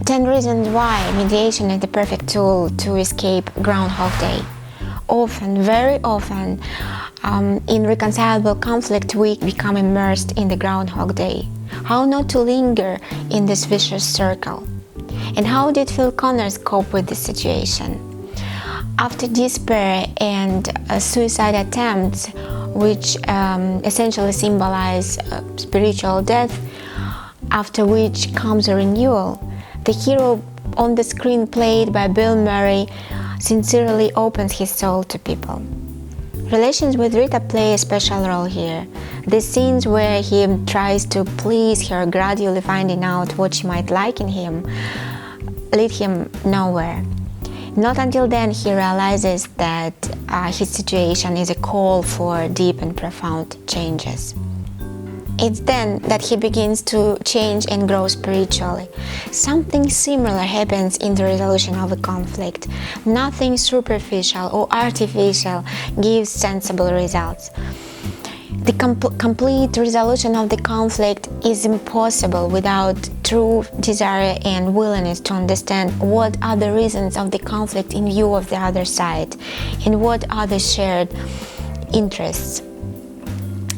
10 reasons why mediation is the perfect tool to escape Groundhog Day. Often, very often, in reconcilable conflict, we become immersed in the Groundhog Day. How not to linger in this vicious circle? And how did Phil Connors cope with this situation? After despair and suicide attempts, which essentially symbolize spiritual death, after which comes a renewal, the hero on the screen, played by Bill Murray, sincerely opens his soul to people. Relations with Rita play a special role here. The scenes where he tries to please her, gradually finding out what she might like in him, lead him nowhere. Not until then he realizes that his situation is a call for deep and profound changes. It's then that he begins to change and grow spiritually. Something similar happens in the resolution of a conflict. Nothing superficial or artificial gives sensible results. The complete resolution of the conflict is impossible without true desire and willingness to understand what are the reasons of the conflict in view of the other side and what are the shared interests.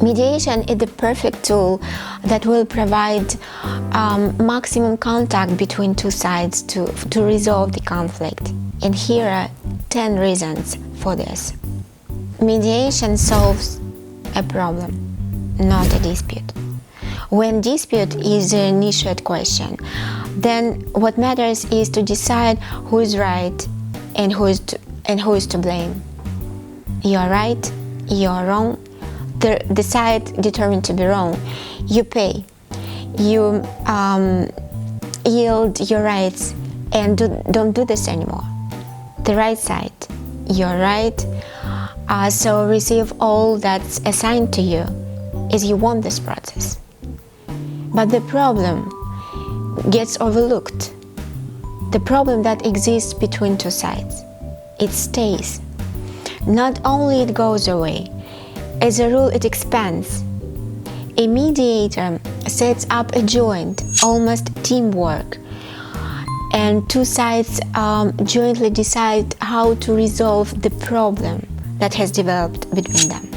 Mediation is the perfect tool that will provide maximum contact between two sides to resolve the conflict. And here are 10 reasons for this. Mediation solves a problem, not a dispute. When dispute is an initiate question, then what matters is to decide who is right and who is to blame. You are right, you are wrong. The side determined to be wrong, you pay, you yield your rights and don't do this anymore. The right side, you're right, so receive all that's assigned to you as you want this process. But the problem gets overlooked. The problem that exists between two sides, it stays. Not only it goes away, as a rule, it expands. A mediator sets up a joint, almost teamwork, and two sides jointly decide how to resolve the problem that has developed between them.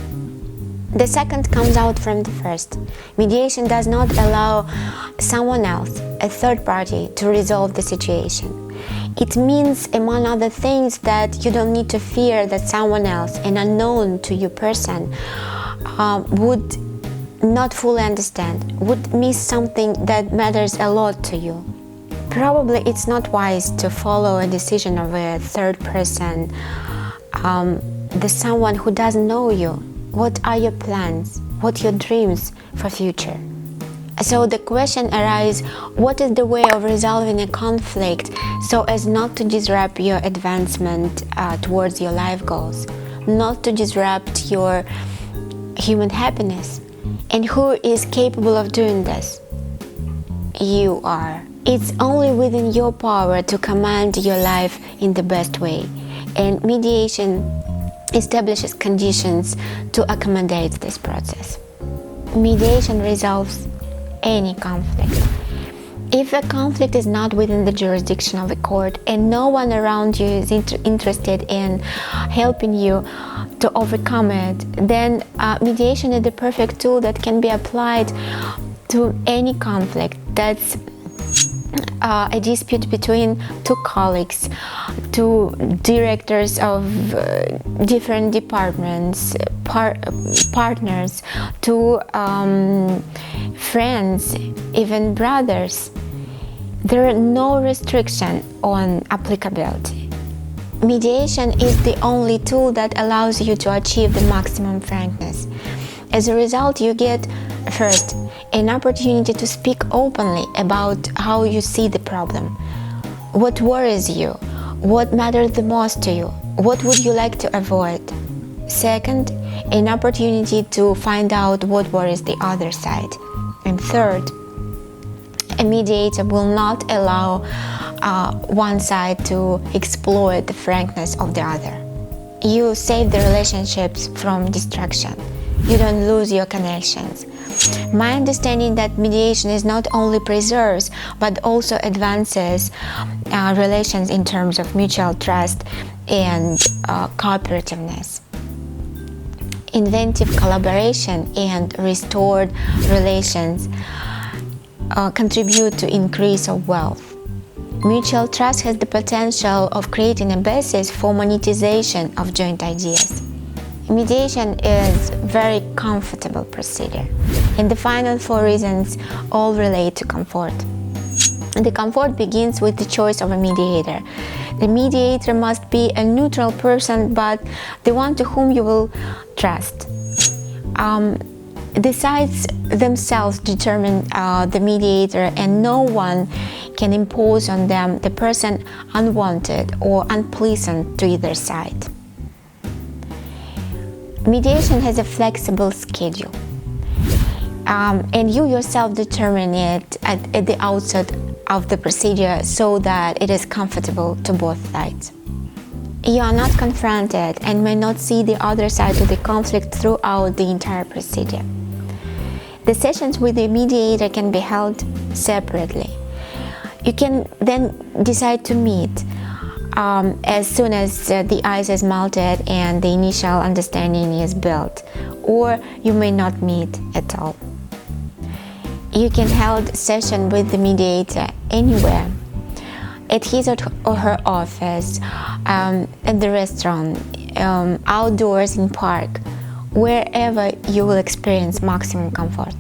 The second comes out from the first. Mediation does not allow someone else, a third party, to resolve the situation. It means, among other things, that you don't need to fear that someone else, an unknown to you person, would not fully understand, would miss something that matters a lot to you. Probably it's not wise to follow a decision of a third person, the someone who doesn't know you. What are your plans? What are your dreams for future? So the question arises, what is the way of resolving a conflict so as not to disrupt your advancement towards your life goals, not to disrupt your human happiness? And who is capable of doing this? You are. It's only within your power to command your life in the best way, and mediation establishes conditions to accommodate this process. Mediation resolves any conflict. If a conflict is not within the jurisdiction of a court and no one around you is interested in helping you to overcome it, then mediation is the perfect tool that can be applied to any conflict. That's a dispute between two colleagues, two directors of different departments, partners, two friends, even brothers. There are no restriction on applicability. Mediation is the only tool that allows you to achieve the maximum frankness. As a result, you get, first, an opportunity to speak openly about how you see the problem. What worries you? What matters the most to you? What would you like to avoid? Second, an opportunity to find out what worries the other side. And third, a mediator will not allow one side to exploit the frankness of the other. You save the relationships from destruction. you don't lose your connections. My understanding that mediation is not only preserves but also advances relations in terms of mutual trust and cooperativeness. Inventive collaboration and restored relations contribute to increase of wealth. Mutual trust has the potential of creating a basis for monetization of joint ideas. Mediation is a very comfortable procedure, and the final 4 reasons all relate to comfort. The comfort begins with the choice of a mediator. The mediator must be a neutral person, but the one to whom you will trust. The sides themselves determine the mediator, and no one can impose on them the person unwanted or unpleasant to either side. Mediation has a flexible schedule, and you yourself determine it at the outset of the procedure so that it is comfortable to both sides. You are not confronted and may not see the other side of the conflict throughout the entire procedure. The sessions with the mediator can be held separately. You can then decide to meet as soon as the ice is melted and the initial understanding is built, or you may not meet at all. You can hold a session with the mediator anywhere, at his or her office, at the restaurant, outdoors in park, wherever you will experience maximum comfort.